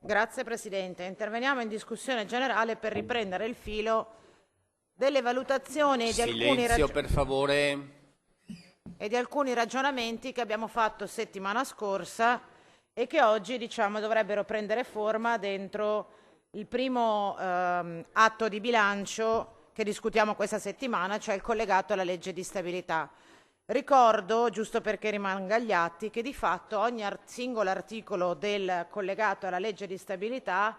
Grazie Presidente. Interveniamo in discussione generale per riprendere il filo delle valutazioni Silenzio, per favore. e di alcuni ragionamenti che abbiamo fatto settimana scorsa e che oggi dovrebbero prendere forma dentro il primo atto di bilancio che discutiamo questa settimana, cioè il collegato alla legge di stabilità. Ricordo, giusto perché rimanga agli atti, che di fatto ogni singolo articolo del collegato alla legge di stabilità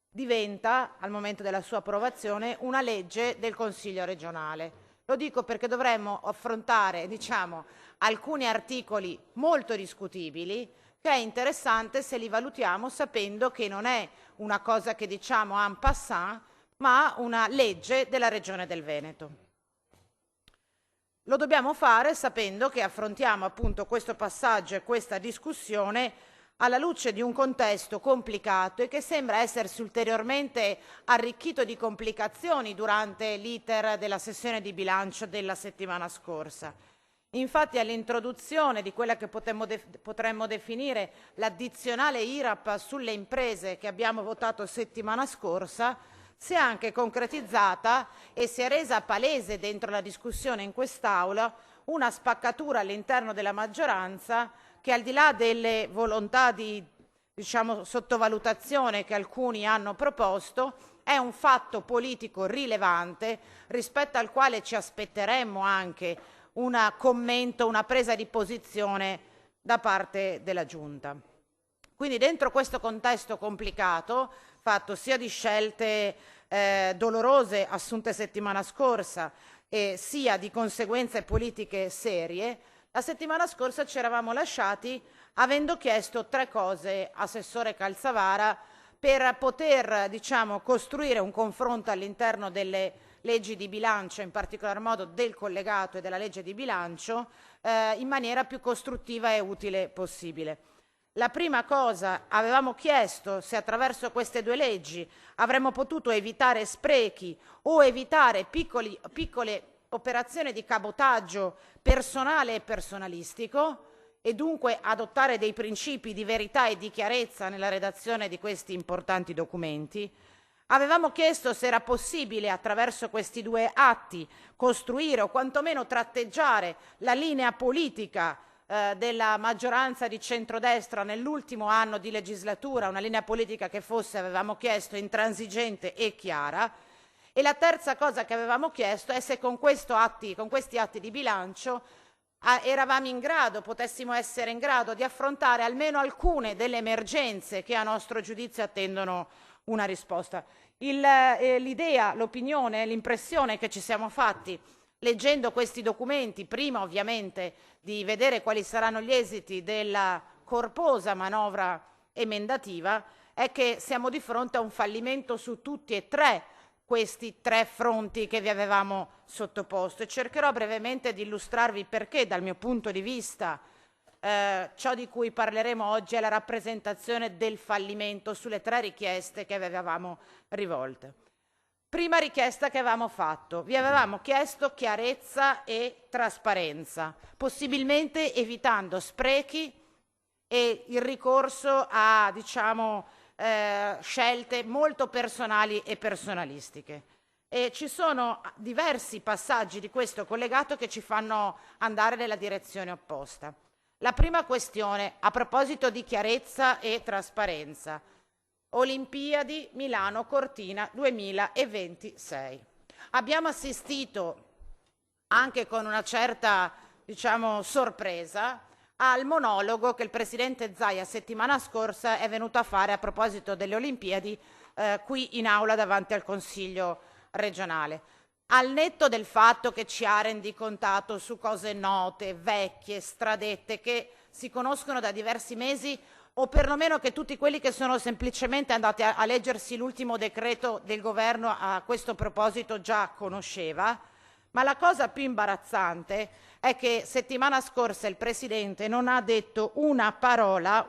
diventa, al momento della sua approvazione, una legge del Consiglio regionale. Lo dico perché dovremmo affrontare, alcuni articoli molto discutibili, che è interessante se li valutiamo sapendo che non è una cosa che diciamo en passant, ma una legge della Regione del Veneto. Lo dobbiamo fare sapendo che affrontiamo appunto questo passaggio e questa discussione alla luce di un contesto complicato e che sembra essersi ulteriormente arricchito di complicazioni durante l'iter della sessione di bilancio della settimana scorsa. Infatti all'introduzione di quella che potremmo definire l'addizionale IRAP sulle imprese che abbiamo votato settimana scorsa, si è anche concretizzata e si è resa palese dentro la discussione in quest'Aula una spaccatura all'interno della maggioranza che, al di là delle volontà di sottovalutazione che alcuni hanno proposto, è un fatto politico rilevante rispetto al quale ci aspetteremmo anche un commento, una presa di posizione da parte della Giunta. Quindi dentro questo contesto complicato, fatto sia di scelte dolorose assunte settimana scorsa e sia di conseguenze politiche serie, la settimana scorsa ci eravamo lasciati avendo chiesto 3 cose, Assessore Calzavara, per poter costruire un confronto all'interno delle leggi di bilancio, in particolar modo del collegato e della legge di bilancio, in maniera più costruttiva e utile possibile. La prima cosa, avevamo chiesto se attraverso queste 2 leggi avremmo potuto evitare sprechi o evitare piccole operazioni di cabotaggio personale e personalistico e dunque adottare dei principi di verità e di chiarezza nella redazione di questi importanti documenti. Avevamo chiesto se era possibile attraverso questi 2 atti costruire o quantomeno tratteggiare la linea politica della maggioranza di centrodestra nell'ultimo anno di legislatura, una linea politica che fosse, avevamo chiesto, intransigente e chiara. E la terza cosa che avevamo chiesto è se con questi atti di bilancio potessimo essere in grado di affrontare almeno alcune delle emergenze che a nostro giudizio attendono una risposta. L'idea, l'opinione, l'impressione che ci siamo fatti leggendo questi documenti, prima ovviamente di vedere quali saranno gli esiti della corposa manovra emendativa, è che siamo di fronte a un fallimento su tutti e 3 questi 3 fronti che vi avevamo sottoposto, e cercherò brevemente di illustrarvi perché, dal mio punto di vista, ciò di cui parleremo oggi è la rappresentazione del fallimento sulle 3 richieste che vi avevamo rivolte. Prima richiesta che avevamo fatto, vi avevamo chiesto chiarezza e trasparenza, possibilmente evitando sprechi e il ricorso a scelte molto personali e personalistiche. E ci sono diversi passaggi di questo collegato che ci fanno andare nella direzione opposta. La prima questione, a proposito di chiarezza e trasparenza: Olimpiadi Milano-Cortina 2026. Abbiamo assistito, anche con una certa sorpresa, al monologo che il Presidente Zaia settimana scorsa è venuto a fare a proposito delle Olimpiadi qui in aula davanti al Consiglio regionale. Al netto del fatto che ci ha rendicontato su cose note, vecchie, stradette, che si conoscono da diversi mesi, o perlomeno che tutti quelli che sono semplicemente andati a leggersi l'ultimo decreto del governo a questo proposito già conosceva, ma la cosa più imbarazzante è che settimana scorsa il Presidente non ha detto una parola,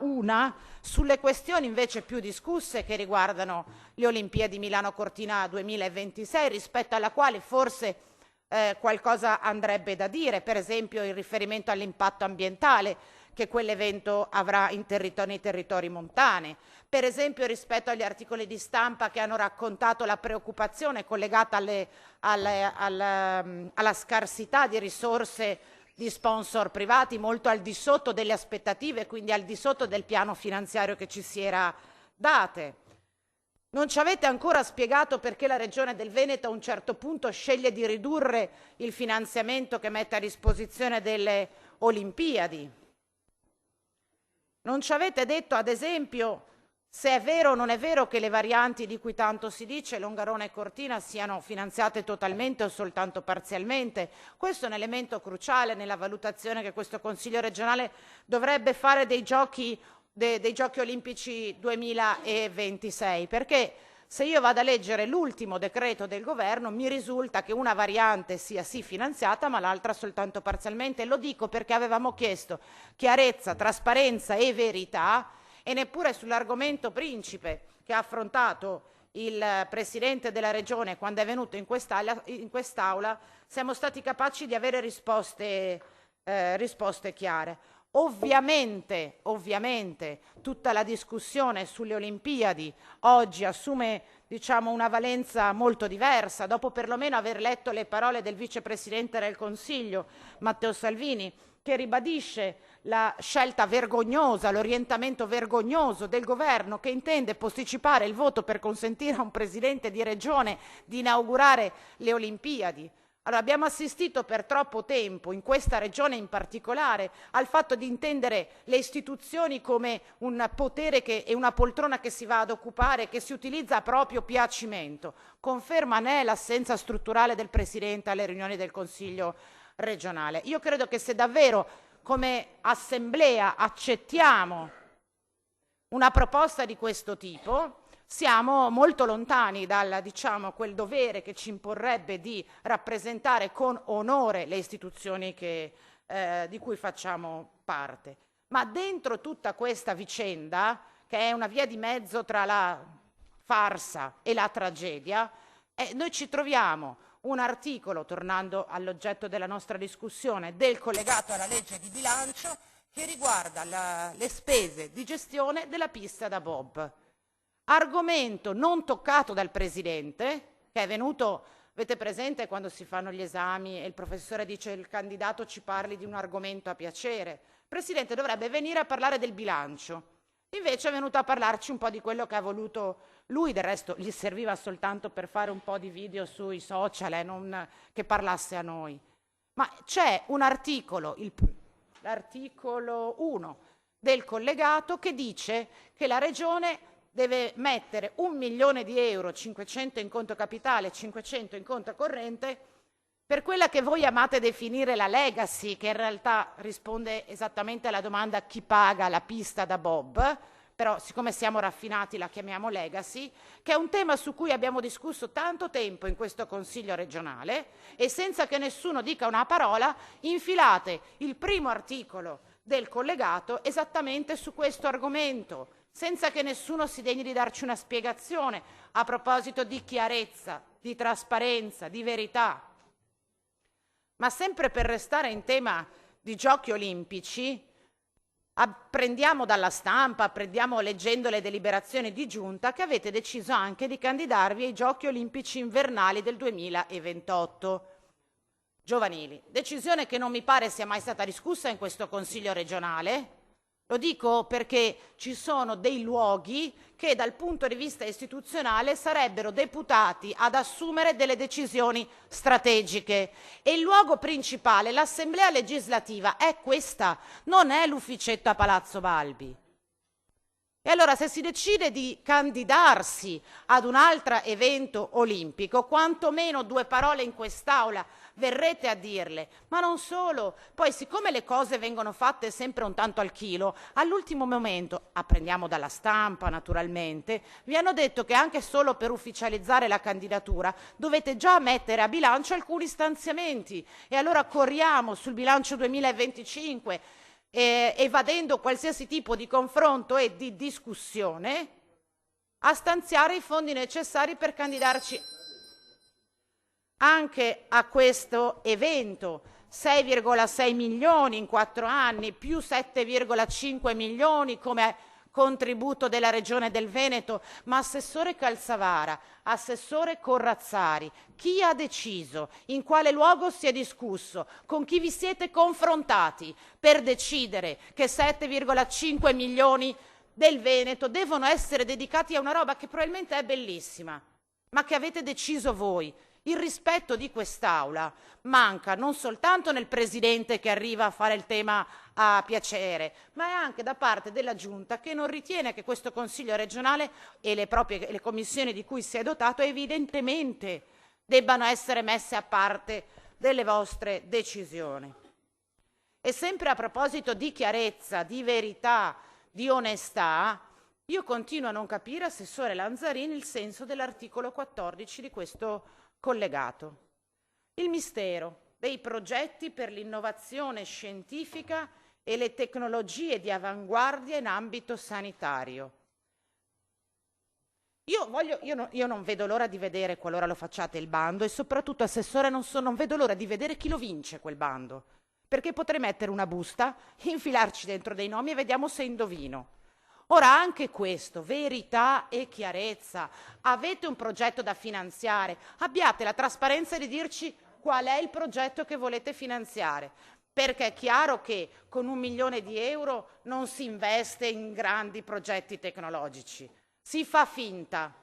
sulle questioni invece più discusse che riguardano le Olimpiadi Milano-Cortina 2026, rispetto alla quale forse qualcosa andrebbe da dire, per esempio il riferimento all'impatto ambientale, che quell'evento avrà nei territori montani. Per esempio rispetto agli articoli di stampa che hanno raccontato la preoccupazione collegata alla scarsità di risorse di sponsor privati, molto al di sotto delle aspettative, quindi al di sotto del piano finanziario che ci si era date. Non ci avete ancora spiegato perché la Regione del Veneto a un certo punto sceglie di ridurre il finanziamento che mette a disposizione delle Olimpiadi. Non ci avete detto, ad esempio, se è vero o non è vero che le varianti di cui tanto si dice, Longarone e Cortina, siano finanziate totalmente o soltanto parzialmente. Questo è un elemento cruciale nella valutazione che questo Consiglio regionale dovrebbe fare dei Giochi Olimpici 2026, perché se io vado a leggere l'ultimo decreto del governo mi risulta che una variante sia sì finanziata ma l'altra soltanto parzialmente. Lo dico perché avevamo chiesto chiarezza, trasparenza e verità, e neppure sull'argomento principe che ha affrontato il Presidente della Regione quando è venuto in quest'Aula siamo stati capaci di avere risposte chiare. Ovviamente tutta la discussione sulle Olimpiadi oggi assume, una valenza molto diversa, dopo perlomeno aver letto le parole del Vicepresidente del Consiglio, Matteo Salvini, che ribadisce la scelta vergognosa, l'orientamento vergognoso del governo che intende posticipare il voto per consentire a un Presidente di Regione di inaugurare le Olimpiadi. Allora, abbiamo assistito per troppo tempo, in questa regione in particolare, al fatto di intendere le istituzioni come un potere e una poltrona che si va ad occupare, che si utilizza a proprio piacimento. Conferma ne è l'assenza strutturale del Presidente alle riunioni del Consiglio regionale. Io credo che se davvero come Assemblea accettiamo una proposta di questo tipo, siamo molto lontani dal, quel dovere che ci imporrebbe di rappresentare con onore le istituzioni di cui facciamo parte. Ma dentro tutta questa vicenda, che è una via di mezzo tra la farsa e la tragedia, noi ci troviamo un articolo, tornando all'oggetto della nostra discussione, del collegato alla legge di bilancio che riguarda le spese di gestione della pista da bob. Argomento non toccato dal Presidente, che è venuto, avete presente quando si fanno gli esami e il professore dice il candidato ci parli di un argomento a piacere. Il Presidente dovrebbe venire a parlare del bilancio, invece è venuto a parlarci un po' di quello che ha voluto lui, del resto gli serviva soltanto per fare un po' di video sui social, non che parlasse a noi. Ma c'è un articolo, l'articolo 1 del collegato, che dice che la Regione deve mettere 1 milione di euro, 500 in conto capitale, 500 in conto corrente, per quella che voi amate definire la legacy, che in realtà risponde esattamente alla domanda chi paga la pista da bob, però siccome siamo raffinati la chiamiamo legacy, che è un tema su cui abbiamo discusso tanto tempo in questo Consiglio regionale e senza che nessuno dica una parola, infilate il primo articolo del collegato esattamente su questo argomento, senza che nessuno si degni di darci una spiegazione a proposito di chiarezza, di trasparenza, di verità. Ma sempre per restare in tema di Giochi Olimpici, apprendiamo dalla stampa, apprendiamo leggendo le deliberazioni di giunta che avete deciso anche di candidarvi ai Giochi Olimpici invernali del 2028 giovanili. Decisione che non mi pare sia mai stata discussa in questo Consiglio regionale. Lo dico perché ci sono dei luoghi che dal punto di vista istituzionale sarebbero deputati ad assumere delle decisioni strategiche e il luogo principale, l'Assemblea legislativa, è questa, non è l'ufficetto a Palazzo Balbi. E allora se si decide di candidarsi ad un altro evento olimpico, quantomeno 2 parole in quest'Aula verrete a dirle, ma non solo. Poi siccome le cose vengono fatte sempre un tanto al chilo, all'ultimo momento, apprendiamo dalla stampa naturalmente, vi hanno detto che anche solo per ufficializzare la candidatura dovete già mettere a bilancio alcuni stanziamenti e allora corriamo sul bilancio 2025 evadendo qualsiasi tipo di confronto e di discussione a stanziare i fondi necessari per candidarci anche a questo evento, 6,6 milioni in 4 anni, più 7,5 milioni come contributo della Regione del Veneto, ma assessore Calzavara, assessore Corrazzari, chi ha deciso? In quale luogo si è discusso? Con chi vi siete confrontati per decidere che 7,5 milioni del Veneto devono essere dedicati a una roba che probabilmente è bellissima, ma che avete deciso voi? Il rispetto di quest'Aula manca non soltanto nel Presidente che arriva a fare il tema a piacere, ma è anche da parte della Giunta che non ritiene che questo Consiglio regionale e le commissioni di cui si è dotato evidentemente debbano essere messe a parte delle vostre decisioni. E sempre a proposito di chiarezza, di verità, di onestà, io continuo a non capire, Assessore Lanzarini, il senso dell'articolo 14 di questo collegato. Il mistero dei progetti per l'innovazione scientifica e le tecnologie di avanguardia in ambito sanitario. Io non vedo l'ora di vedere, qualora lo facciate, il bando, e soprattutto, Assessore, non vedo l'ora di vedere chi lo vince quel bando, perché potrei mettere una busta, infilarci dentro dei nomi e vediamo se indovino. Ora, anche questo, verità e chiarezza. Avete un progetto da finanziare, abbiate la trasparenza di dirci qual è il progetto che volete finanziare, perché è chiaro che con 1 milione di euro non si investe in grandi progetti tecnologici. Si fa finta,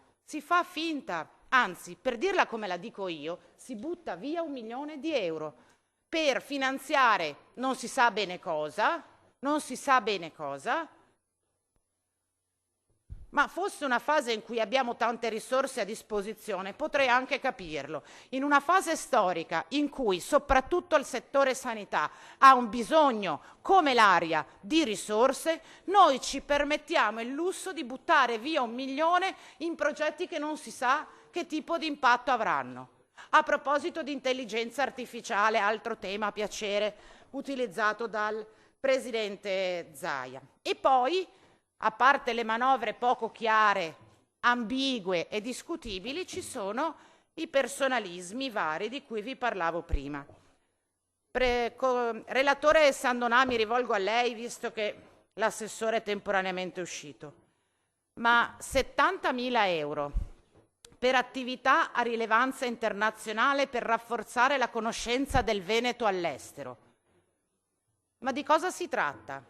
anzi, per dirla come la dico io, si butta via 1 milione di euro per finanziare non si sa bene cosa, ma fosse una fase in cui abbiamo tante risorse a disposizione, potrei anche capirlo. In una fase storica in cui soprattutto il settore sanità ha un bisogno come l'aria di risorse, noi ci permettiamo il lusso di buttare via 1 milione in progetti che non si sa che tipo di impatto avranno. A proposito di intelligenza artificiale, altro tema a piacere utilizzato dal Presidente Zaia. E poi, a parte le manovre poco chiare, ambigue e discutibili, ci sono i personalismi vari di cui vi parlavo prima. Relatore Sandonà, mi rivolgo a lei, visto che l'assessore è temporaneamente uscito. Ma 70.000 euro per attività a rilevanza internazionale per rafforzare la conoscenza del Veneto all'estero. Ma di cosa si tratta?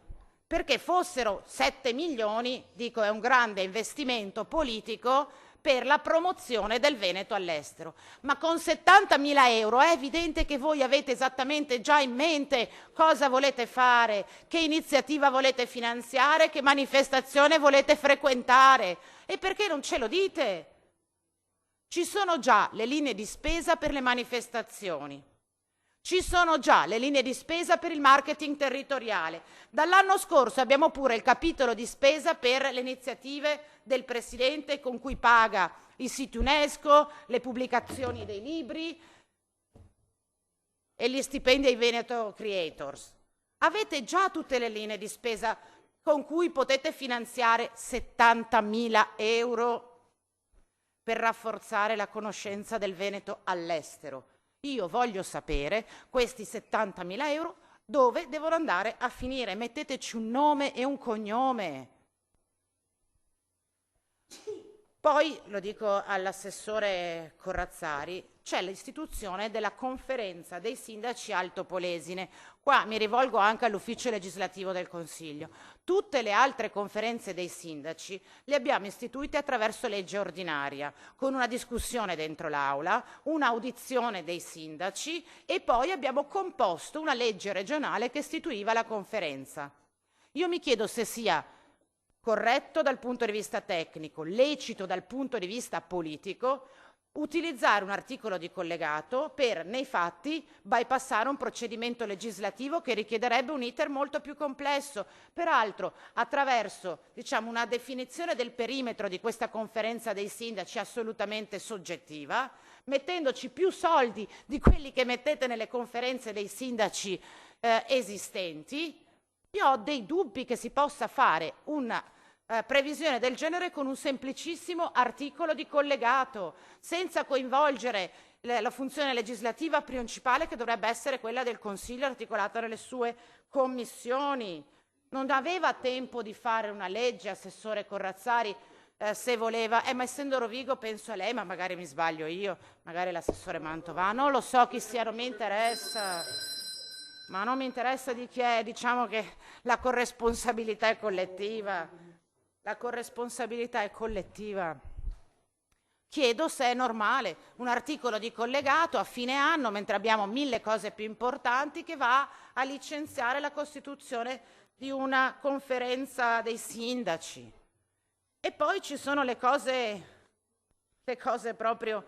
Perché fossero 7 milioni, dico, è un grande investimento politico per la promozione del Veneto all'estero. Ma con 70.000 euro è evidente che voi avete esattamente già in mente cosa volete fare, che iniziativa volete finanziare, che manifestazione volete frequentare. E perché non ce lo dite? Ci sono già le linee di spesa per le manifestazioni. Ci sono già le linee di spesa per il marketing territoriale. Dall'anno scorso abbiamo pure il capitolo di spesa per le iniziative del Presidente con cui paga i siti UNESCO, le pubblicazioni dei libri e gli stipendi ai Veneto Creators. Avete già tutte le linee di spesa con cui potete finanziare 70.000 euro per rafforzare la conoscenza del Veneto all'estero. Io voglio sapere questi 70.000 euro dove devono andare a finire. Metteteci un nome e un cognome. Poi, lo dico all'assessore Corrazzari, c'è l'istituzione della conferenza dei sindaci altopolesine. Qua mi rivolgo anche all'ufficio legislativo del Consiglio. Tutte le altre conferenze dei sindaci le abbiamo istituite attraverso legge ordinaria, con una discussione dentro l'Aula, un'audizione dei sindaci e poi abbiamo composto una legge regionale che istituiva la conferenza. Io mi chiedo se sia corretto dal punto di vista tecnico, lecito dal punto di vista politico, utilizzare un articolo di collegato per, nei fatti, bypassare un procedimento legislativo che richiederebbe un iter molto più complesso. Peraltro, attraverso, una definizione del perimetro di questa conferenza dei sindaci assolutamente soggettiva, mettendoci più soldi di quelli che mettete nelle conferenze dei sindaci esistenti, io ho dei dubbi che si possa fare una previsione del genere con un semplicissimo articolo di collegato, senza coinvolgere la funzione legislativa principale, che dovrebbe essere quella del Consiglio articolata nelle sue commissioni. Non aveva tempo di fare una legge, assessore Corrazzari, se voleva, ma essendo Rovigo penso a lei, ma magari mi sbaglio io, magari l'assessore Mantovano, non lo so chi sia, non mi interessa, ma non mi interessa di chi è, diciamo che la corresponsabilità è collettiva, la corresponsabilità è collettiva. Chiedo se è normale un articolo di collegato a fine anno, mentre abbiamo 1000 cose più importanti, che va a licenziare la costituzione di una conferenza dei sindaci. E poi ci sono le cose proprio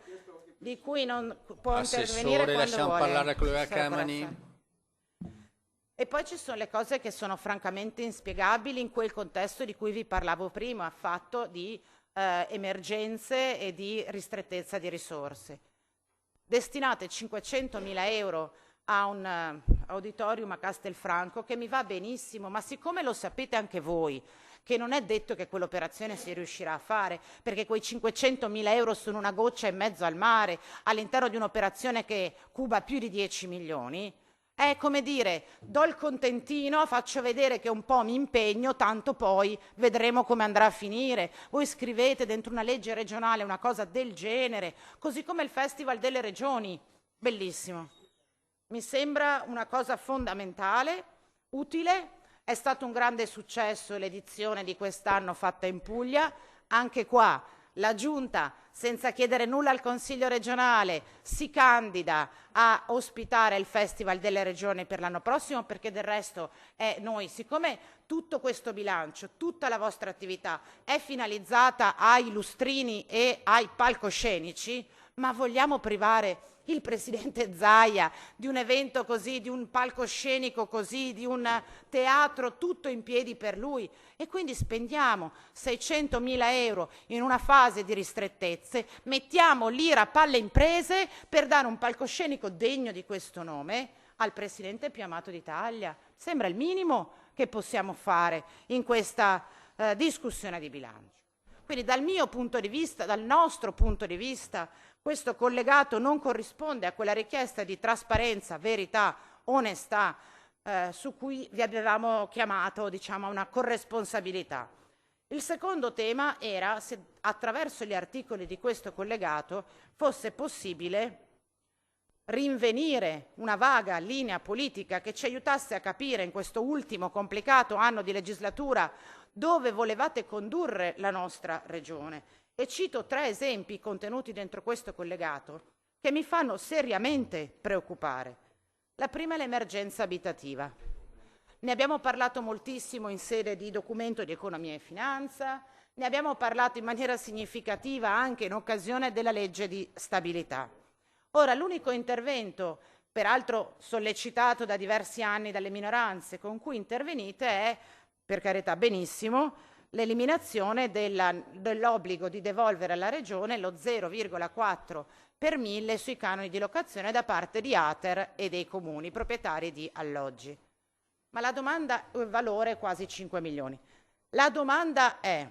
di cui non può intervenire quando lasciamo vuole. Parlare con la Camani. E poi ci sono le cose che sono francamente inspiegabili in quel contesto di cui vi parlavo prima, fatto di emergenze e di ristrettezza di risorse. Destinate 500.000 euro a un auditorium a Castelfranco, che mi va benissimo, ma siccome lo sapete anche voi, che non è detto che quell'operazione si riuscirà a fare, perché quei 500.000 euro sono una goccia in mezzo al mare, all'interno di un'operazione che cuba più di 10 milioni, è come dire, do il contentino, faccio vedere che un po' mi impegno, tanto poi vedremo come andrà a finire. Voi scrivete dentro una legge regionale una cosa del genere, così come il Festival delle Regioni, bellissimo. Mi sembra una cosa fondamentale, utile. È stato un grande successo l'edizione di quest'anno fatta in Puglia. Anche qua la Giunta, senza chiedere nulla al Consiglio regionale, si candida a ospitare il Festival delle Regioni per l'anno prossimo, perché del resto noi, siccome tutto questo bilancio, tutta la vostra attività è finalizzata ai lustrini e ai palcoscenici, ma vogliamo privare il presidente Zaia di un evento così, di un palcoscenico così, di un teatro tutto in piedi per lui? E quindi spendiamo 600.000 euro in una fase di ristrettezze, mettiamo l'IRAP alle imprese per dare un palcoscenico degno di questo nome al presidente più amato d'Italia. Sembra il minimo che possiamo fare in questa discussione di bilancio. Quindi dal mio punto di vista, dal nostro punto di vista, questo collegato non corrisponde a quella richiesta di trasparenza, verità, onestà su cui vi avevamo chiamato, diciamo, a una corresponsabilità. Il secondo tema era se attraverso gli articoli di questo collegato fosse possibile rinvenire una vaga linea politica che ci aiutasse a capire in questo ultimo complicato anno di legislatura dove volevate condurre la nostra regione. E cito 3 esempi contenuti dentro questo collegato che mi fanno seriamente preoccupare. La prima è l'emergenza abitativa. Ne abbiamo parlato moltissimo in sede di documento di economia e finanza, ne abbiamo parlato in maniera significativa anche in occasione della legge di stabilità. Ora, l'unico intervento, peraltro sollecitato da diversi anni dalle minoranze con cui intervenite, è, per carità benissimo, l'eliminazione dell'obbligo di devolvere alla Regione lo 0,4 per 1000 sui canoni di locazione da parte di ATER e dei comuni proprietari di alloggi. Ma la domanda, il valore è quasi 5 milioni. La domanda è,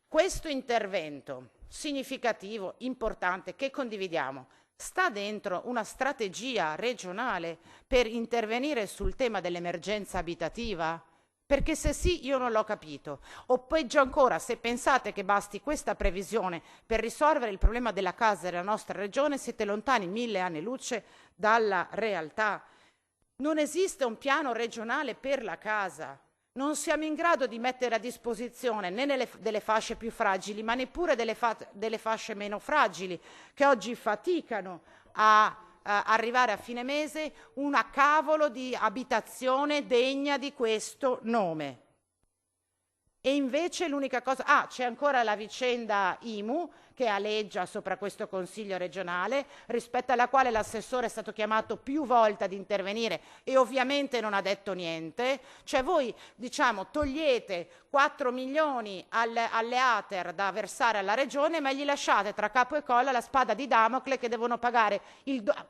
questo intervento significativo, importante, che condividiamo, sta dentro una strategia regionale per intervenire sul tema dell'emergenza abitativa? Perché se sì, io non l'ho capito. O peggio ancora, se pensate che basti questa previsione per risolvere il problema della casa della nostra regione, siete lontani 1000 anni luce dalla realtà. Non esiste un piano regionale per la casa. Non siamo in grado di mettere a disposizione né delle fasce più fragili, ma neppure delle fasce meno fragili, che oggi faticano a arrivare a fine mese una cavolo di abitazione degna di questo nome. E invece l'unica cosa... c'è ancora la vicenda IMU che aleggia sopra questo Consiglio regionale, rispetto alla quale l'assessore è stato chiamato più volte ad intervenire e ovviamente non ha detto niente. Cioè voi, diciamo, togliete 4 milioni alle ATER da versare alla Regione, ma gli lasciate tra capo e colla la spada di Damocle che devono pagare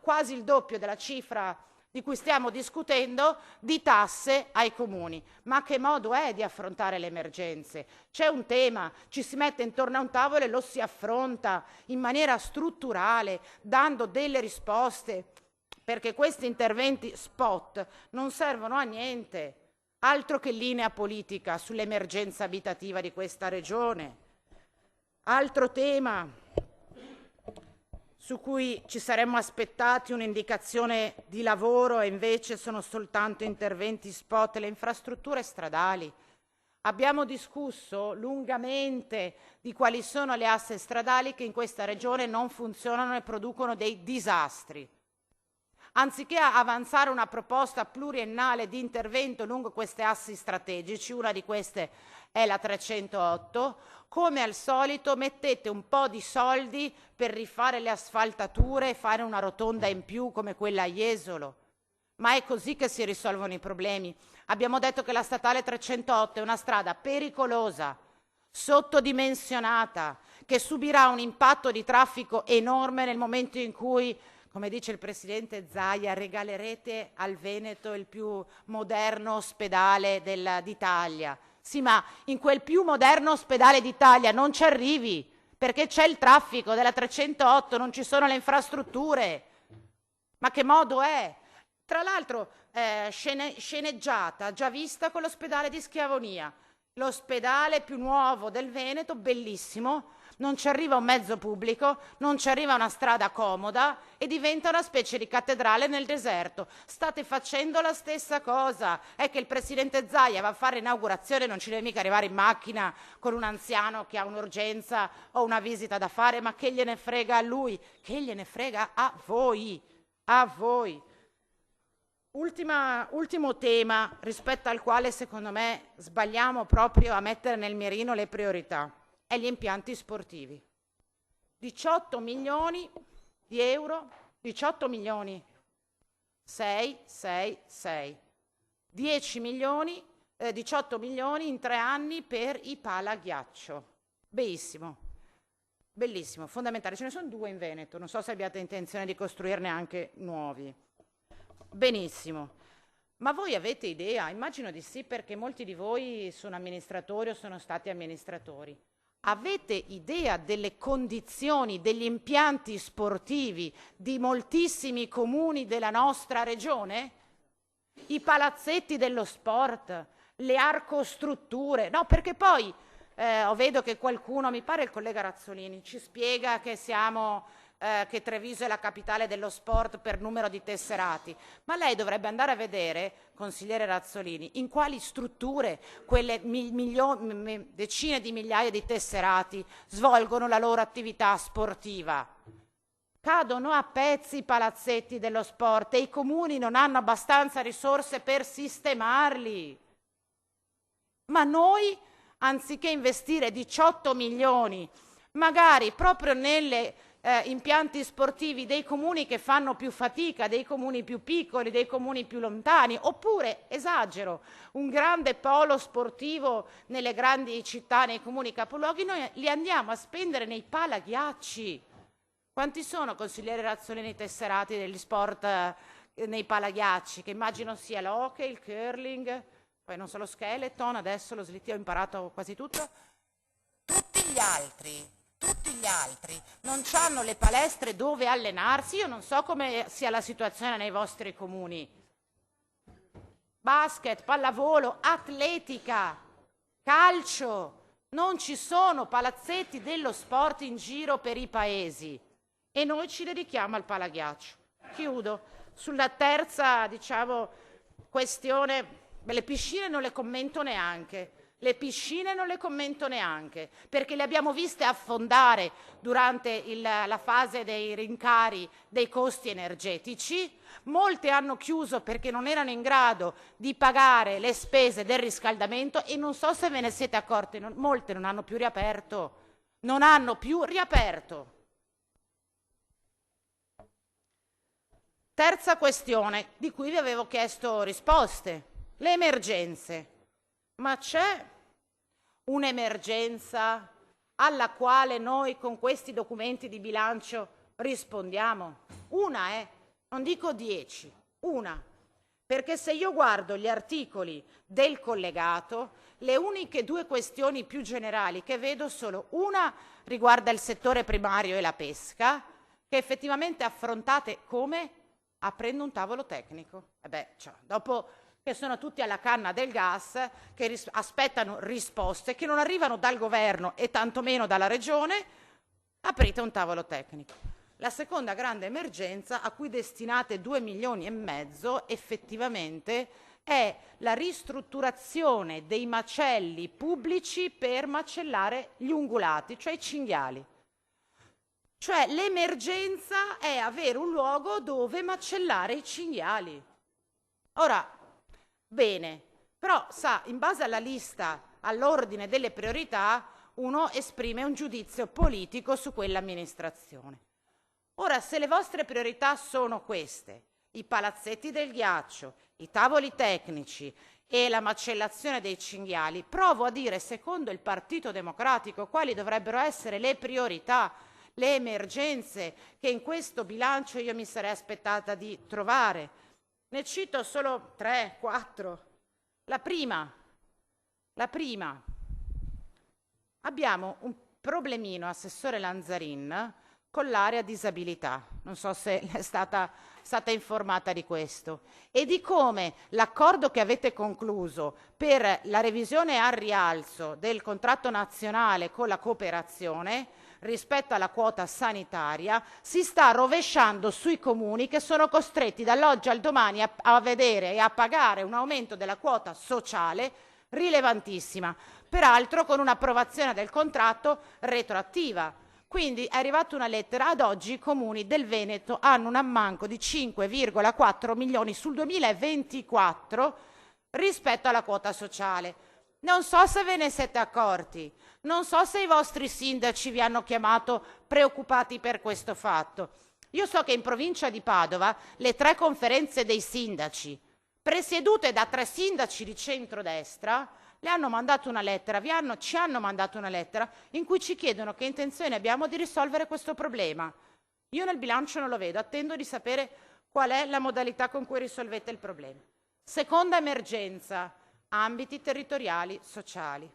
quasi il doppio della cifra di cui stiamo discutendo, di tasse ai comuni. Ma che modo è di affrontare le emergenze? C'è un tema, ci si mette intorno a un tavolo e lo si affronta in maniera strutturale, dando delle risposte, perché questi interventi spot non servono a niente, altro che linea politica sull'emergenza abitativa di questa regione. Altro tema su cui ci saremmo aspettati un'indicazione di lavoro e invece sono soltanto interventi spot, le infrastrutture stradali. Abbiamo discusso lungamente di quali sono le asse stradali che in questa regione non funzionano e producono dei disastri. Anziché avanzare una proposta pluriennale di intervento lungo queste assi strategici, una di queste è la 308, come al solito mettete un po' di soldi per rifare le asfaltature e fare una rotonda in più come quella a Jesolo. Ma è così che si risolvono i problemi. Abbiamo detto che la statale 308 è una strada pericolosa, sottodimensionata, che subirà un impatto di traffico enorme nel momento in cui, come dice il presidente Zaia, regalerete al Veneto il più moderno ospedale d'Italia. Sì, ma in quel più moderno ospedale d'Italia non ci arrivi, perché c'è il traffico della 308, non ci sono le infrastrutture. Ma che modo è? Tra l'altro sceneggiata, già vista con l'ospedale di Schiavonia, l'ospedale più nuovo del Veneto, bellissimo, non ci arriva un mezzo pubblico, non ci arriva una strada comoda e diventa una specie di cattedrale nel deserto. State facendo la stessa cosa. È che il presidente Zaia va a fare inaugurazione, non ci deve mica arrivare in macchina con un anziano che ha un'urgenza o una visita da fare, ma che gliene frega a lui? Che gliene frega a voi? A voi. Ultimo tema rispetto al quale secondo me sbagliamo proprio a mettere nel mirino le priorità. E gli impianti sportivi. 18 milioni di euro, 18 milioni, 6, 10 milioni, 18 milioni in 3 anni per i palaghiaccio. Bellissimo, bellissimo, fondamentale. Ce ne sono 2 in Veneto, non so se abbiate intenzione di costruirne anche nuovi. Benissimo. Ma voi avete idea? Immagino di sì, perché molti di voi sono amministratori o sono stati amministratori. Avete idea delle condizioni, degli impianti sportivi di moltissimi comuni della nostra regione? I palazzetti dello sport, le arcostrutture, no, perché poi vedo che qualcuno, mi pare il collega Razzolini, ci spiega che che Treviso è la capitale dello sport per numero di tesserati, ma lei dovrebbe andare a vedere, consigliere Razzolini, in quali strutture quelle decine di migliaia di tesserati svolgono la loro attività sportiva. Cadono a pezzi i palazzetti dello sport e i comuni non hanno abbastanza risorse per sistemarli. Ma noi, anziché investire 18 milioni, magari proprio nelle impianti sportivi dei comuni che fanno più fatica, dei comuni più piccoli, dei comuni più lontani, oppure, esagero, un grande polo sportivo nelle grandi città, nei comuni capoluoghi, noi li andiamo a spendere nei palaghiacci. Quanti sono, consigliere Razzolini, tesserati degli sport nei palaghiacci? Che immagino sia l'hockey, il curling, poi non so, lo skeleton, adesso lo slitto, ho imparato quasi tutto. Tutti gli altri non hanno le palestre dove allenarsi. Io non so come sia la situazione nei vostri comuni. Basket, pallavolo, atletica, calcio, non ci sono palazzetti dello sport in giro per i paesi e noi ci dedichiamo al palaghiaccio. Chiudo. Sulla terza, questione, le piscine non le commento neanche. Perché le abbiamo viste affondare durante la fase dei rincari dei costi energetici. Molte hanno chiuso perché non erano in grado di pagare le spese del riscaldamento e non so se ve ne siete accorti, molte non hanno più riaperto. Terza questione di cui vi avevo chiesto risposte, le emergenze. Ma c'è un'emergenza alla quale noi con questi documenti di bilancio rispondiamo? Una non dico 10, Una, perché se io guardo gli articoli del collegato, le uniche due questioni più generali che vedo sono una riguarda il settore primario e la pesca, che effettivamente affrontate come? Aprendo un tavolo tecnico. Dopo che sono tutti alla canna del gas, che aspettano risposte che non arrivano dal governo e tantomeno dalla regione, aprite un tavolo tecnico. La seconda grande emergenza, a cui destinate 2,5 milioni, effettivamente è la ristrutturazione dei macelli pubblici per macellare gli ungulati, cioè i cinghiali. Cioè l'emergenza è avere un luogo dove macellare i cinghiali. Ora, bene, però sa, in base alla lista, all'ordine delle priorità, uno esprime un giudizio politico su quell'amministrazione. Ora, se le vostre priorità sono queste, i palazzetti del ghiaccio, i tavoli tecnici e la macellazione dei cinghiali, provo a dire, secondo il Partito Democratico, quali dovrebbero essere le priorità, le emergenze che in questo bilancio io mi sarei aspettata di trovare. Ne cito solo 3, 4. La prima. Abbiamo un problemino, Assessore Lanzarin, con l'area disabilità. Non so se è stata informata di questo. E di come l'accordo che avete concluso per la revisione al rialzo del contratto nazionale con la cooperazione rispetto alla quota sanitaria si sta rovesciando sui comuni che sono costretti dall'oggi al domani a vedere e a pagare un aumento della quota sociale rilevantissima, peraltro con un'approvazione del contratto retroattiva. Quindi è arrivata una lettera, ad oggi i comuni del Veneto hanno un ammanco di 5,4 milioni sul 2024 rispetto alla quota sociale. Non so se ve ne siete accorti, non so se i vostri sindaci vi hanno chiamato preoccupati per questo fatto. Io so che in provincia di Padova le 3 conferenze dei sindaci, presiedute da 3 sindaci di centrodestra, le hanno mandato una lettera, ci hanno mandato una lettera in cui ci chiedono che intenzione abbiamo di risolvere questo problema. Io nel bilancio non lo vedo, attendo di sapere qual è la modalità con cui risolvete il problema. Seconda emergenza, ambiti territoriali sociali.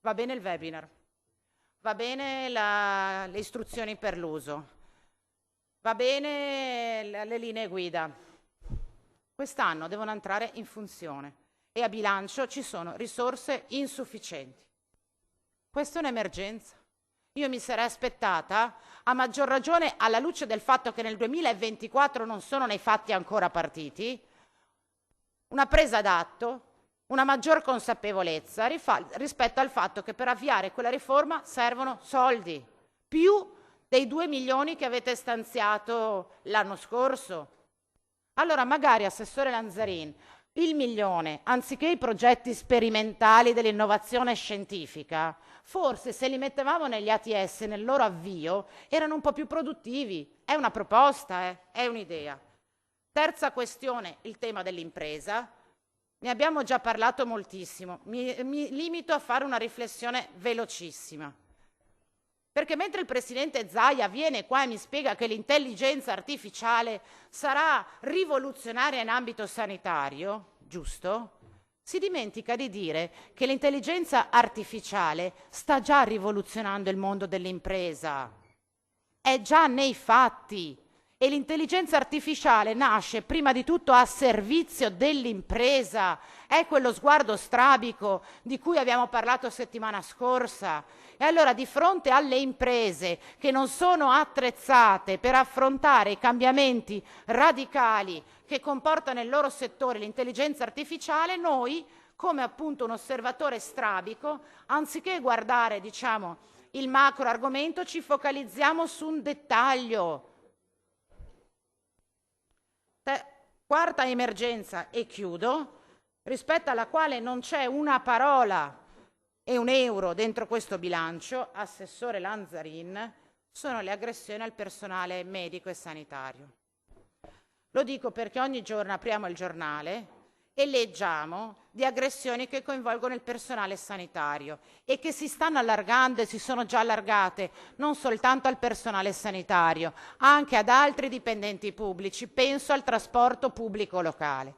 Va bene il webinar, va bene le istruzioni per l'uso, va bene le linee guida. Quest'anno devono entrare in funzione e a bilancio ci sono risorse insufficienti. Questa è un'emergenza. Io mi sarei aspettata, a maggior ragione alla luce del fatto che nel 2024 non sono nei fatti ancora partiti, una presa d'atto, una maggior consapevolezza rispetto al fatto che per avviare quella riforma servono soldi, più dei 2 milioni che avete stanziato l'anno scorso. Allora magari, Assessore Lanzarin, il milione, anziché i progetti sperimentali dell'innovazione scientifica, forse se li mettevamo negli ATS, nel loro avvio, erano un po' più produttivi. È una proposta, è un'idea. Terza questione, il tema dell'impresa. Ne abbiamo già parlato moltissimo. Mi limito a fare una riflessione velocissima. Perché mentre il presidente Zaia viene qua e mi spiega che l'intelligenza artificiale sarà rivoluzionaria in ambito sanitario, giusto? Si dimentica di dire che l'intelligenza artificiale sta già rivoluzionando il mondo dell'impresa. È già nei fatti. E l'intelligenza artificiale nasce prima di tutto a servizio dell'impresa. È quello sguardo strabico di cui abbiamo parlato settimana scorsa. E allora di fronte alle imprese che non sono attrezzate per affrontare i cambiamenti radicali che comporta nel loro settore l'intelligenza artificiale, noi, come appunto un osservatore strabico, anziché guardare, il macro argomento, ci focalizziamo su un dettaglio. Quarta emergenza, e chiudo, rispetto alla quale non c'è una parola e un euro dentro questo bilancio, Assessore Lanzarin, sono le aggressioni al personale medico e sanitario. Lo dico perché ogni giorno apriamo il giornale e leggiamo di aggressioni che coinvolgono il personale sanitario e che si stanno allargando e si sono già allargate non soltanto al personale sanitario, anche ad altri dipendenti pubblici, penso al trasporto pubblico locale.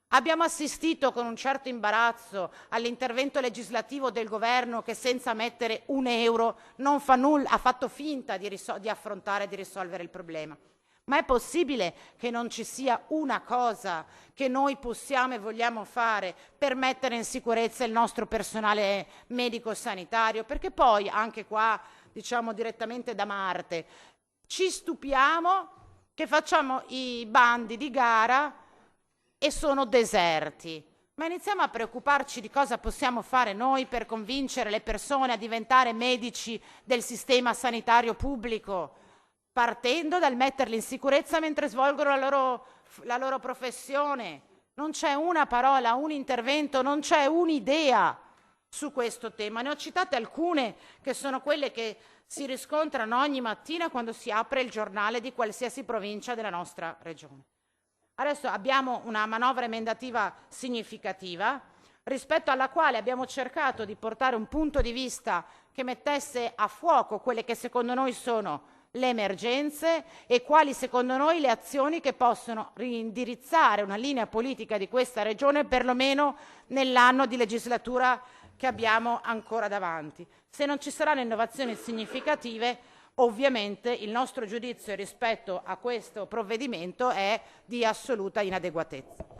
Abbiamo assistito con un certo imbarazzo all'intervento legislativo del governo che senza mettere un euro non fa nulla, ha fatto finta di affrontare e di risolvere il problema. Ma è possibile che non ci sia una cosa che noi possiamo e vogliamo fare per mettere in sicurezza il nostro personale medico-sanitario? Perché poi, anche qua, diciamo direttamente da Marte, ci stupiamo che facciamo i bandi di gara e sono deserti. Ma iniziamo a preoccuparci di cosa possiamo fare noi per convincere le persone a diventare medici del sistema sanitario pubblico, partendo dal metterli in sicurezza mentre svolgono la loro professione. Non c'è una parola, un intervento, non c'è un'idea su questo tema. Ne ho citate alcune che sono quelle che si riscontrano ogni mattina quando si apre il giornale di qualsiasi provincia della nostra regione. Adesso abbiamo una manovra emendativa significativa, rispetto alla quale abbiamo cercato di portare un punto di vista che mettesse a fuoco quelle che secondo noi sono le emergenze e quali secondo noi le azioni che possono reindirizzare una linea politica di questa regione perlomeno nell'anno di legislatura che abbiamo ancora davanti. Se non ci saranno innovazioni significative, ovviamente il nostro giudizio rispetto a questo provvedimento è di assoluta inadeguatezza.